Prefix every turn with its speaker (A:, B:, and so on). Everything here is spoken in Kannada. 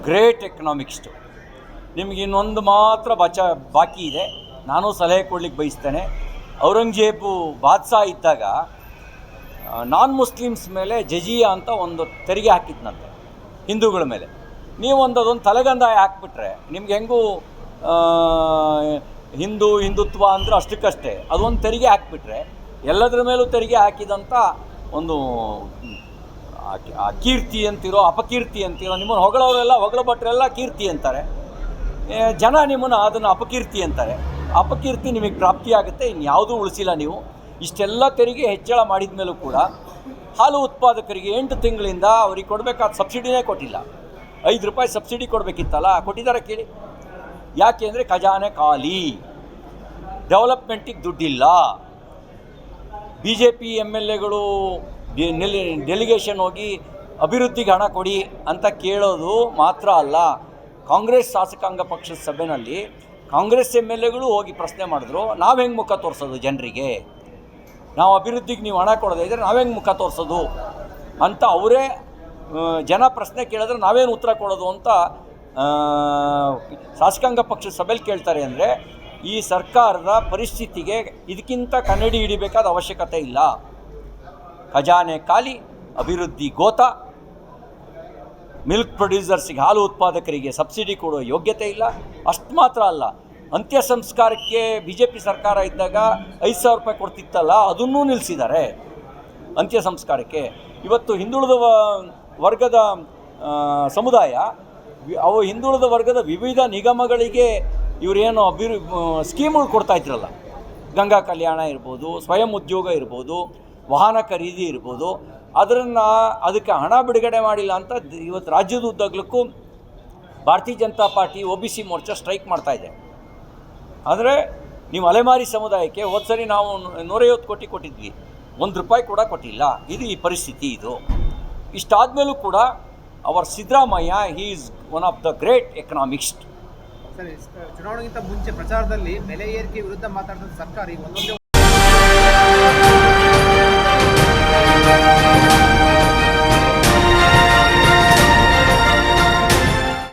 A: ಗ್ರೇಟ್ ಎಕನಾಮಿಕ್ಸ್ಟು. ನಿಮಗೆ ಇನ್ನೊಂದು ಮಾತ್ರ ಬಾಕಿ ಇದೆ, ನಾನು ಸಲಹೆ ಕೊಡ್ಲಿಕ್ಕೆ ಬಯಸ್ತೇನೆ. ಔರಂಗಜೇಬು ಬಾದ್ಶಾ ಇದ್ದಾಗ ನಾನ್ ಮುಸ್ಲಿಮ್ಸ್ ಮೇಲೆ ಜಜಿಯಾ ಅಂತ ಒಂದು ತೆರಿಗೆ ಹಾಕಿದ್ನಂತೆ ಹಿಂದೂಗಳ ಮೇಲೆ. ನೀವು ಅದೊಂದು ತಲೆಗಂದಾಯ ಹಾಕ್ಬಿಟ್ರೆ ನಿಮ್ಗೆ ಹೆಂಗೂ ಹಿಂದುತ್ವ ಅಂದರೆ ಅಷ್ಟಕ್ಕಷ್ಟೇ. ಅದೊಂದು ತೆರಿಗೆ ಹಾಕಿಬಿಟ್ರೆ ಎಲ್ಲದರ ಮೇಲೂ ತೆರಿಗೆ ಹಾಕಿದಂಥ ಒಂದು ಕೀರ್ತಿ ಅಂತಿರೋ ಅಪಕೀರ್ತಿ ಅಂತಿರೋ, ನಿಮ್ಮನ್ನು ಹೊಗಳವರೆಲ್ಲ ಹೊಗಳಭಟ್ರೆಲ್ಲ ಕೀರ್ತಿ ಅಂತಾರೆ, ಜನ ನಿಮ್ಮನ್ನು ಅದನ್ನು ಅಪಕೀರ್ತಿ ಅಂತಾರೆ. ಅಪಕೀರ್ತಿ ನಿಮಗೆ ಪ್ರಾಪ್ತಿಯಾಗುತ್ತೆ, ಇನ್ಯಾವುದೂ ಉಳಿಸಿಲ್ಲ ನೀವು. ಇಷ್ಟೆಲ್ಲ ತೆರಿಗೆ ಹೆಚ್ಚಳ ಮಾಡಿದ ಮೇಲೂ ಕೂಡ ಹಾಲು ಉತ್ಪಾದಕರಿಗೆ 8 ತಿಂಗಳಿಂದ ಅವ್ರಿಗೆ ಕೊಡಬೇಕಾದ ಸಬ್ಸಿಡಿನೇ ಕೊಟ್ಟಿಲ್ಲ. 5 ರೂಪಾಯಿ ಸಬ್ಸಿಡಿ ಕೊಡಬೇಕಿತ್ತಲ್ಲ, ಕೊಟ್ಟಿದ್ದಾರೆ ಕೇಳಿ. ಯಾಕೆ ಅಂದರೆ ಖಜಾನೆ ಖಾಲಿ, ಡೆವಲಪ್ಮೆಂಟಿಗೆ ದುಡ್ಡಿಲ್ಲ. BJP MLAಗಳು ಡೆಲಿಗೇಷನ್ ಹೋಗಿ ಅಭಿವೃದ್ಧಿಗೆ ಹಣ ಕೊಡಿ ಅಂತ ಕೇಳೋದು ಮಾತ್ರ ಅಲ್ಲ, ಕಾಂಗ್ರೆಸ್ ಶಾಸಕಾಂಗ ಪಕ್ಷದ ಸಭೆಯಲ್ಲಿ ಕಾಂಗ್ರೆಸ್ MLAಗಳು ಹೋಗಿ ಪ್ರಶ್ನೆ ಮಾಡಿದ್ರು, ನಾವು ಹೆಂಗೆ ಮುಖ ತೋರಿಸೋದು ಜನರಿಗೆ, ನಾವು ಅಭಿವೃದ್ಧಿಗೆ ನೀವು ಹಣ ಕೊಡೋದೇ ಇದ್ದರೆ ನಾವೆಂಗೆ ಮುಖ ತೋರಿಸೋದು ಅಂತ ಅವರೇ ಜನ ಪ್ರಶ್ನೆ ಕೇಳಿದ್ರೆ ನಾವೇನು ಉತ್ತರ ಕೊಡೋದು ಅಂತ ಶಾಸಕಾಂಗ ಪಕ್ಷದ ಸಭೆಯಲ್ಲಿ ಕೇಳ್ತಾರೆ. ಅಂದರೆ ಈ ಸರ್ಕಾರದ ಪರಿಸ್ಥಿತಿಗೆ ಇದಕ್ಕಿಂತ ಕನ್ನಡಿ ಹಿಡಿಬೇಕಾದ ಅವಶ್ಯಕತೆ ಇಲ್ಲ. ಖಜಾನೆ ಖಾಲಿ, ಅಭಿವೃದ್ಧಿ ಗೋತ, ಮಿಲ್ಕ್ ಪ್ರೊಡ್ಯೂಸರ್ಸಿಗೆ ಹಾಲು ಉತ್ಪಾದಕರಿಗೆ ಸಬ್ಸಿಡಿ ಕೊಡೋ ಯೋಗ್ಯತೆ ಇಲ್ಲ. ಅಷ್ಟು ಮಾತ್ರ ಅಲ್ಲ, ಅಂತ್ಯ ಸಂಸ್ಕಾರಕ್ಕೆ BJP ಸರ್ಕಾರ ಇದ್ದಾಗ 5,000 ರೂಪಾಯಿ ಕೊಡ್ತಿತ್ತಲ್ಲ, ಅದನ್ನೂ ನಿಲ್ಲಿಸಿದ್ದಾರೆ ಅಂತ್ಯ ಸಂಸ್ಕಾರಕ್ಕೆ. ಇವತ್ತು ಹಿಂದುಳಿದ ವರ್ಗದ ಸಮುದಾಯ, ಅವು ಹಿಂದುಳಿದ ವರ್ಗದ ವಿವಿಧ ನಿಗಮಗಳಿಗೆ ಇವರೇನು ಸ್ಕೀಮ್ಗಳು ಕೊಡ್ತಾ ಇದ್ರಲ್ಲ, ಗಂಗಾ ಕಲ್ಯಾಣ ಇರ್ಬೋದು, ಸ್ವಯಂ ಉದ್ಯೋಗ ಇರ್ಬೋದು, ವಾಹನ ಖರೀದಿ ಇರ್ಬೋದು, ಅದಕ್ಕೆ ಹಣ ಬಿಡುಗಡೆ ಮಾಡಿಲ್ಲ ಅಂತ ಇವತ್ತು ರಾಜ್ಯದ ಉದ್ದಗಲಕ್ಕೂ ಭಾರತೀಯ Janata party OBC Morcha strike ಮಾಡ್ತಾಯಿದೆ. ಆದರೆ ನೀವು ಅಲೆಮಾರಿ ಸಮುದಾಯಕ್ಕೆ ಹೋದ ಸರಿ ನಾವು 150 ಕೋಟಿ ಕೊಟ್ಟಿದ್ವಿ, 1 ರೂಪಾಯಿ ಕೂಡ ಕೊಟ್ಟಿಲ್ಲ. ಇದು ಈ ಪರಿಸ್ಥಿತಿ. ಇದು ಇಷ್ಟಾದಮೇಲೂ ಕೂಡ our Siddaramaiah he is one of the great economist.
B: ಸರಿ, ಚುನಾವಣೆಗಿಂತ ಮುಂಚೆ ಪ್ರಚಾರದಲ್ಲಿ ಬೆಲೆ ಏರಿಕೆ ವಿರುದ್ಧ ಮಾತಾಡಿದ ಸರ್ಕಾರ ಈಗ ಒಂದೊಂದೇ